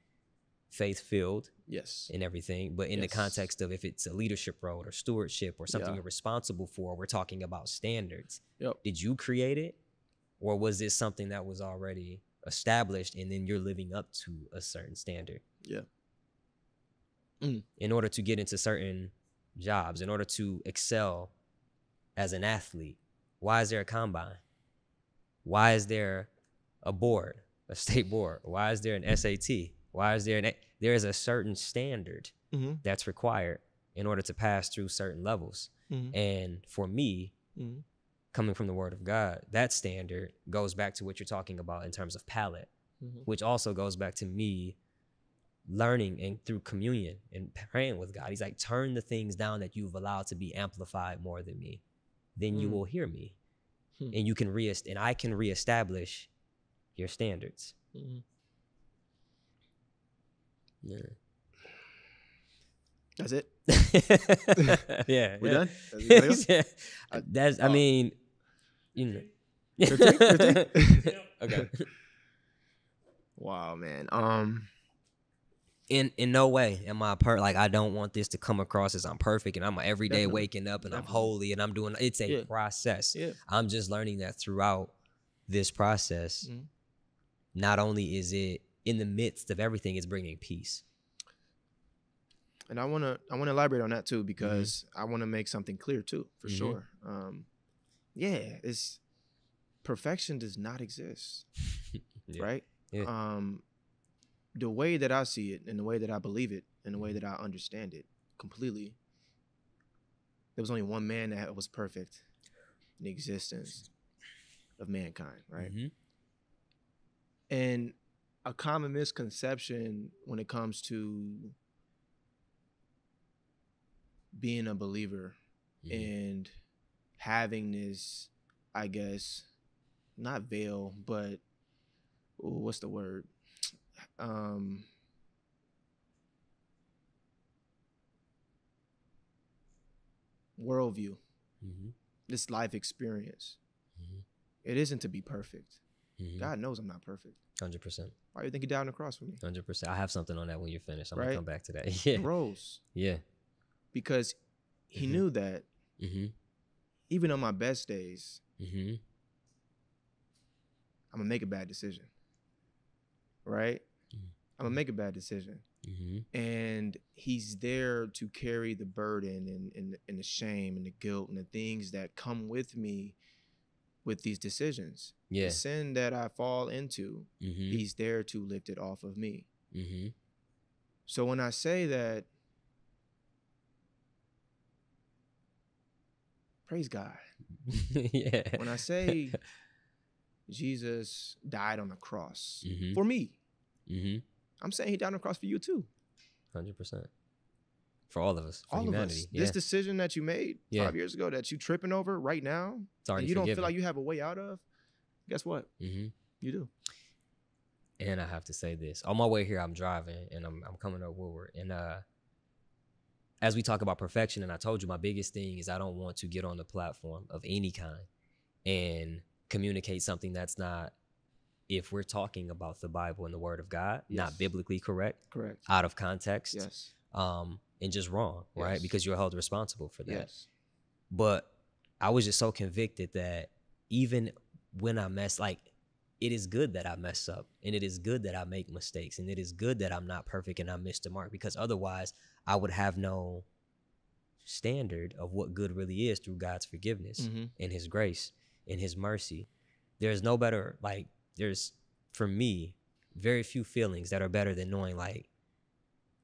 [SPEAKER 3] faith-filled and everything. But in the context of if it's a leadership role or stewardship or something you're responsible for, we're talking about standards. Did you create it? Or was this something that was already established and then you're living up to a certain standard? In order to get into certain jobs, in order to excel as an athlete, why is there a combine? Why is there a board, a state board? Why is there an SAT? Why is there there is a certain standard that's required in order to pass through certain levels. And for me, coming from the Word of God, that standard goes back to what you're talking about in terms of palate, which also goes back to me learning and through communion and praying with God. He's like, turn the things down that you've allowed to be amplified more than me. Then you will hear me. And you can and I can reestablish your standards. Yeah.
[SPEAKER 2] That's it.
[SPEAKER 3] Yeah.
[SPEAKER 2] We're done?
[SPEAKER 3] That's I mean, you know.
[SPEAKER 2] Your take?
[SPEAKER 3] Okay.
[SPEAKER 2] Wow, man.
[SPEAKER 3] In no way am I like I don't want this to come across as I'm perfect and I'm every day waking up and I'm holy and I'm doing it's a process. I'm just learning that throughout this process. Not only is it in the midst of everything, it's bringing peace. And
[SPEAKER 2] I want to elaborate on that too, because I want to make something clear too, for sure. It's perfection does not exist. Right? Yeah. The way that I see it and the way that I believe it and the way that I understand it completely, there was only one man that was perfect in the existence of mankind, right? And a common misconception when it comes to being a believer and having this, I guess, not veil, but what's the word? Worldview, this life experience. It isn't to be perfect. God knows I'm not perfect.
[SPEAKER 3] 100%.
[SPEAKER 2] Why do you think he died on the cross for me?
[SPEAKER 3] 100%. I have something on that when you're finished. I'm gonna come back to that. Yeah.
[SPEAKER 2] Rose.
[SPEAKER 3] Yeah.
[SPEAKER 2] Because he knew that even on my best days, I'm gonna make a bad decision. right? I'm gonna make a bad decision. And he's there to carry the burden and the shame and the guilt and the things that come with me with these decisions. The sin that I fall into, he's there to lift it off of me. So when I say that, praise God. When I say Jesus died on the cross for me, I'm saying he died on the cross for you too.
[SPEAKER 3] 100%. For all of us, for
[SPEAKER 2] all
[SPEAKER 3] humanity.
[SPEAKER 2] Of us. This decision that you made 5 years ago that you tripping over right now, and you don't feel like you have a way out of, guess what? You do.
[SPEAKER 3] And I have to say this. On my way here, I'm driving, and I'm coming up Woodward. And as we talk about perfection, and I told you my biggest thing is I don't want to get on the platform of any kind and communicate something that's not, if we're talking about the Bible and the Word of God, not biblically correct, out of context, and just wrong, right? Because you're held responsible for that. But I was just so convicted that even when I mess, like, it is good that I mess up, and it is good that I make mistakes, and it is good that I'm not perfect and I miss the mark, because otherwise I would have no standard of what good really is through God's forgiveness and his grace and his mercy. There's no better, like, there's, for me, very few feelings that are better than knowing, like,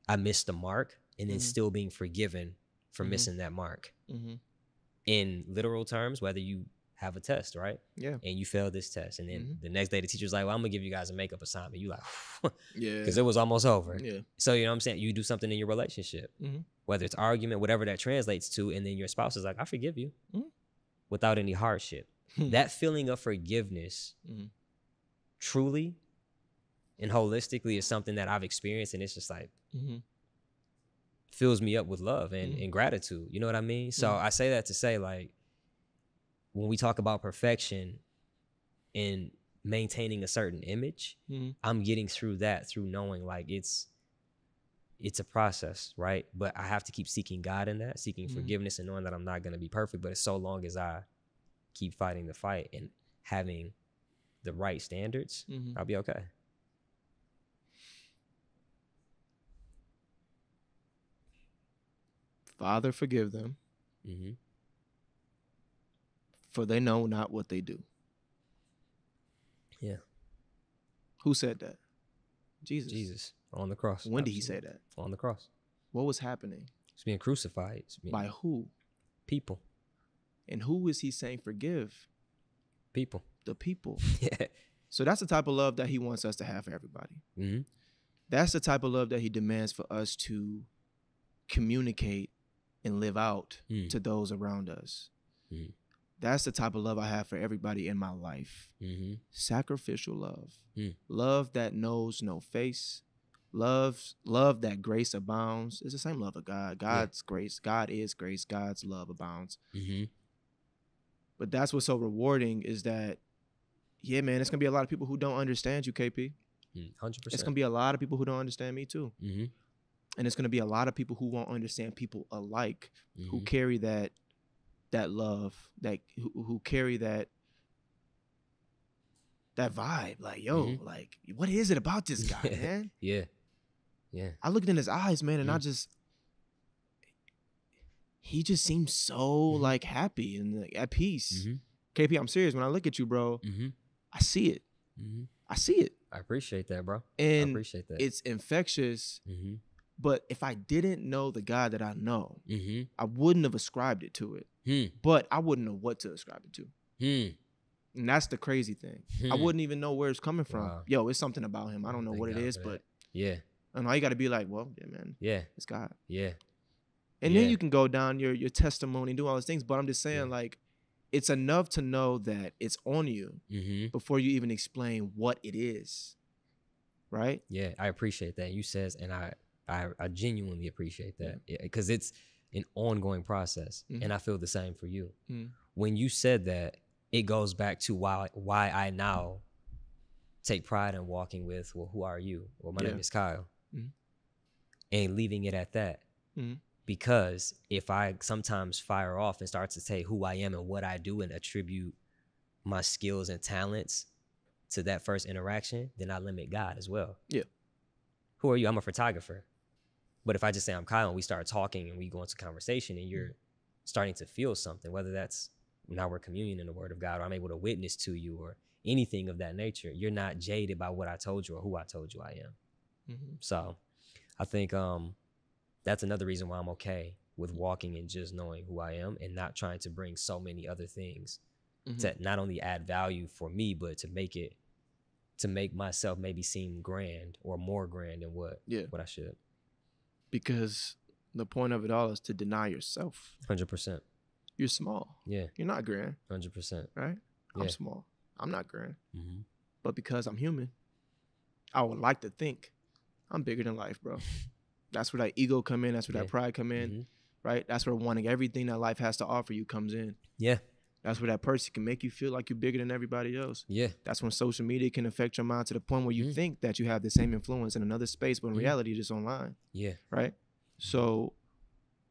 [SPEAKER 3] I missed the mark and then still being forgiven for missing that mark. In literal terms, whether you have a test, right? And you failed this test, and then the next day the teacher's like, well, I'm gonna give you guys a makeup assignment. You like, because it was almost over. So, you know what I'm saying? You do something in your relationship, whether it's argument, whatever that translates to, and then your spouse is like, I forgive you, without any hardship. That feeling of forgiveness, truly and holistically, is something that I've experienced, and it's just like, fills me up with love and gratitude. You know what I mean? So I say that to say, like, when we talk about perfection and maintaining a certain image, I'm getting through that through knowing, like, it's a process, right? But I have to keep seeking God in that, seeking forgiveness, and knowing that I'm not going to be perfect. But it's so long as I keep fighting the fight and having the right standards, I'll be okay.
[SPEAKER 2] Father, forgive them, for they know not what they do. Who said that? Jesus.
[SPEAKER 3] On the cross.
[SPEAKER 2] When did he say that?
[SPEAKER 3] On the cross.
[SPEAKER 2] What was happening?
[SPEAKER 3] It's being crucified.
[SPEAKER 2] By who?
[SPEAKER 3] People.
[SPEAKER 2] And who is he saying forgive?
[SPEAKER 3] People.
[SPEAKER 2] The people. So that's the type of love that he wants us to have for everybody. That's the type of love that he demands for us to communicate and live out to those around us. That's the type of love I have for everybody in my life. Sacrificial love. Love that knows no face. Love that grace abounds. It's the same love of God. God's grace. God is grace. God's love abounds. But that's what's so rewarding is that, yeah, man, it's going to be a lot of people who don't understand you, KP.
[SPEAKER 3] 100%.
[SPEAKER 2] It's going to be a lot of people who don't understand me too. And it's going to be a lot of people who won't understand people alike, who carry that love, that who carry that vibe. Like, yo, like, what is it about this guy, man? I looked in his eyes, man, and he just seems so like happy and like, at peace. KP, I'm serious. When I look at you, bro, I see it. I see it.
[SPEAKER 3] I appreciate that, bro.
[SPEAKER 2] And
[SPEAKER 3] I appreciate that.
[SPEAKER 2] It's infectious. But if I didn't know the God that I know, I wouldn't have ascribed it to it. But I wouldn't know what to ascribe it to. And that's the crazy thing. I wouldn't even know where it's coming from.
[SPEAKER 3] Wow.
[SPEAKER 2] Yo, it's something about him. I don't know what it is, but and all you got to be like, well, yeah, man. It's God. And then you can go down your testimony and do all those things. But I'm just saying, like, it's enough to know that it's on you before you even explain what it is. Right?
[SPEAKER 3] Yeah, I appreciate that. You says, and I genuinely appreciate that because it's an ongoing process. And I feel the same for you. When you said that, it goes back to why I now take pride in walking with, well, who are you? Well, my name is Kyle. And leaving it at that. Because if I sometimes fire off and start to say who I am and what I do and attribute my skills and talents to that first interaction, then I limit God as well.
[SPEAKER 2] Yeah.
[SPEAKER 3] Who are you? I'm a photographer. But if I just say I'm Kyle and we start talking and we go into conversation and you're starting to feel something, whether that's now we're communing in the word of God or I'm able to witness to you or anything of that nature, you're not jaded by what I told you or who I told you I am. So I think that's another reason why I'm okay with walking and just knowing who I am and not trying to bring so many other things to not only add value for me, but to make myself maybe seem grand or more grand than what I should.
[SPEAKER 2] Because the point of it all is to deny yourself.
[SPEAKER 3] 100%.
[SPEAKER 2] You're small.
[SPEAKER 3] Yeah.
[SPEAKER 2] You're not grand.
[SPEAKER 3] 100%.
[SPEAKER 2] Right?
[SPEAKER 3] Yeah.
[SPEAKER 2] I'm small. I'm not grand. But because I'm human, I would like to think I'm bigger than life, bro. That's where that ego come in. That's where that pride come in. Right? That's where wanting everything that life has to offer you comes in.
[SPEAKER 3] Yeah.
[SPEAKER 2] That's where that person can make you feel like you're bigger than everybody else.
[SPEAKER 3] Yeah.
[SPEAKER 2] That's when social media can affect your mind to the point where you think that you have the same influence in another space, but in reality, you're just online.
[SPEAKER 3] Yeah.
[SPEAKER 2] Right? So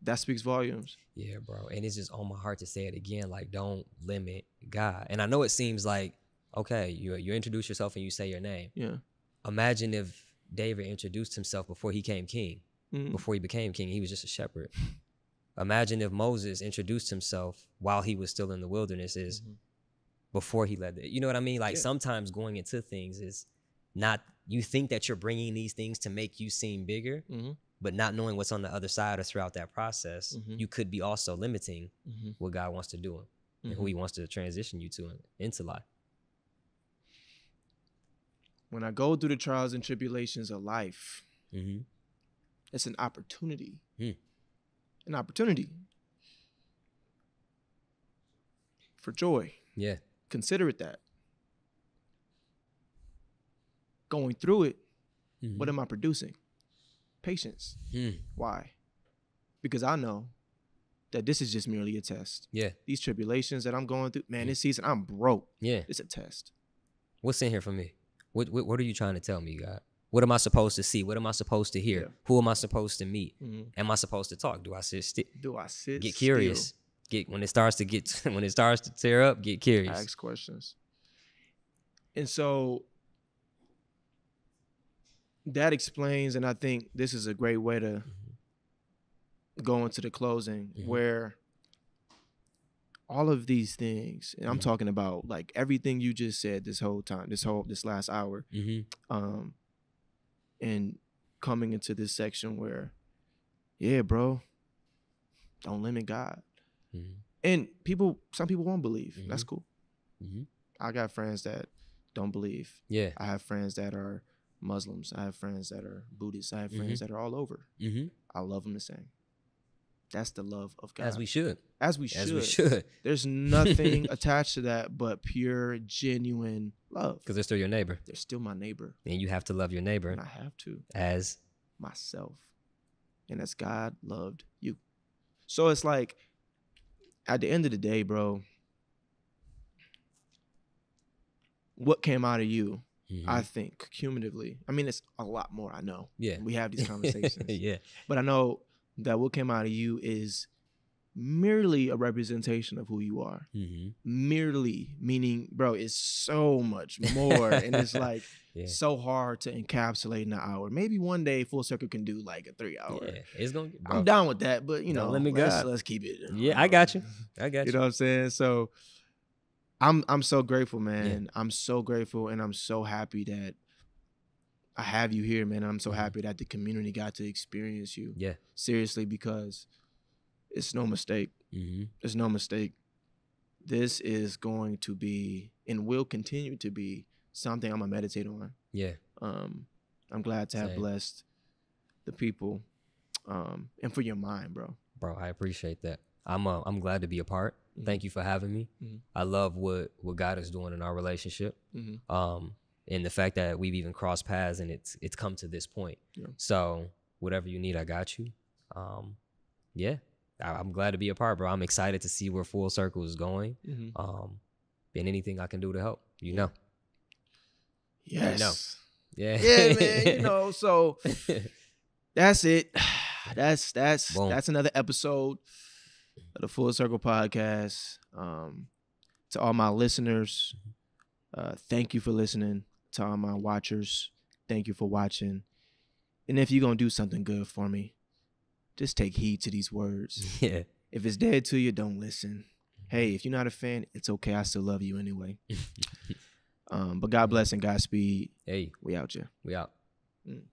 [SPEAKER 2] that speaks volumes.
[SPEAKER 3] Yeah, bro. And it's just on my heart to say it again, like, don't limit God. And I know it seems like, okay, you introduce yourself and you say your name.
[SPEAKER 2] Yeah.
[SPEAKER 3] Imagine if David introduced himself before he became king. Before he became king, he was just a shepherd. Imagine if Moses introduced himself while he was still in the wilderness before he led you know what I mean? Like sometimes going into things is not, you think that you're bringing these things to make you seem bigger, but not knowing what's on the other side or throughout that process, you could be also limiting what God wants to do and who he wants to transition you to into life.
[SPEAKER 2] When I go through the trials and tribulations of life, it's an opportunity. An opportunity for joy.
[SPEAKER 3] Yeah.
[SPEAKER 2] Consider it that. Going through it, what am I producing? Patience. Why? Because I know that this is just merely a test.
[SPEAKER 3] Yeah.
[SPEAKER 2] These tribulations that I'm going through, man, this season I'm broke.
[SPEAKER 3] Yeah.
[SPEAKER 2] It's a test.
[SPEAKER 3] What's in here for me? What are you trying to tell me, God? What am I supposed to see? What am I supposed to hear? Who am I supposed to meet? Am I supposed to talk? Do I sit still? Get curious.
[SPEAKER 2] Still?
[SPEAKER 3] When it starts to tear up, get curious.
[SPEAKER 2] Ask questions. And so that explains, and I think this is a great way to go into the closing, where all of these things, and I'm talking about like everything you just said this whole time, this last hour, and coming into this section where, yeah, bro, don't limit God. And some people won't believe. That's cool. I got friends that don't believe.
[SPEAKER 3] Yeah.
[SPEAKER 2] I have friends that are Muslims. I have friends that are Buddhists. I have friends that are all over. I love them the same. That's the love of God.
[SPEAKER 3] As we should.
[SPEAKER 2] As we should. There's nothing attached to that but pure, genuine love.
[SPEAKER 3] Because they're still your neighbor.
[SPEAKER 2] They're still my neighbor.
[SPEAKER 3] And you have to love your neighbor.
[SPEAKER 2] And I have to.
[SPEAKER 3] As
[SPEAKER 2] myself. And as God loved you. So it's like, at the end of the day, bro, what came out of you, I think, cumulatively, I mean, it's a lot more, I know.
[SPEAKER 3] Yeah.
[SPEAKER 2] We have these conversations.
[SPEAKER 3] Yeah.
[SPEAKER 2] But I know that what came out of you is merely a representation of who you are. Merely, meaning, bro, it's so much more. And it's like so hard to encapsulate in an hour. Maybe one day Fullcrcl can do like a 3-hour.
[SPEAKER 3] Yeah, it's gonna.
[SPEAKER 2] I'm down with that, but you know, let's keep it.
[SPEAKER 3] Yeah, I got you.
[SPEAKER 2] You know what I'm saying? So I'm so grateful, man. I'm so grateful, and I'm so happy that I have you here, man. I'm so happy that the community got to experience you.
[SPEAKER 3] Yeah.
[SPEAKER 2] Seriously, because it's no mistake. It's no mistake. This is going to be and will continue to be something I'm gonna meditate on. Yeah. I'm glad to have blessed the people, and for your mind, bro.
[SPEAKER 3] Bro, I appreciate that. I'm glad to be a part. Thank you for having me. I love what God is doing in our relationship. And the fact that we've even crossed paths and it's come to this point. So whatever you need, I got you. I'm glad to be a part, bro. I'm excited to see where Fullcrcl is going. And anything I can do to help, you know.
[SPEAKER 2] Yes.
[SPEAKER 3] You know.
[SPEAKER 2] Yeah, man. You know, so that's it. That's another episode of the Fullcrcl podcast. To all my listeners, Thank you for listening to all my watchers. Thank you for watching. And if you're going to do something good for me, just take heed to these words.
[SPEAKER 3] Yeah.
[SPEAKER 2] If it's dead to you, don't listen. Hey, if you're not a fan, it's okay. I still love you anyway. But God bless and Godspeed.
[SPEAKER 3] Hey.
[SPEAKER 2] We out here.
[SPEAKER 3] We out.
[SPEAKER 2] Mm.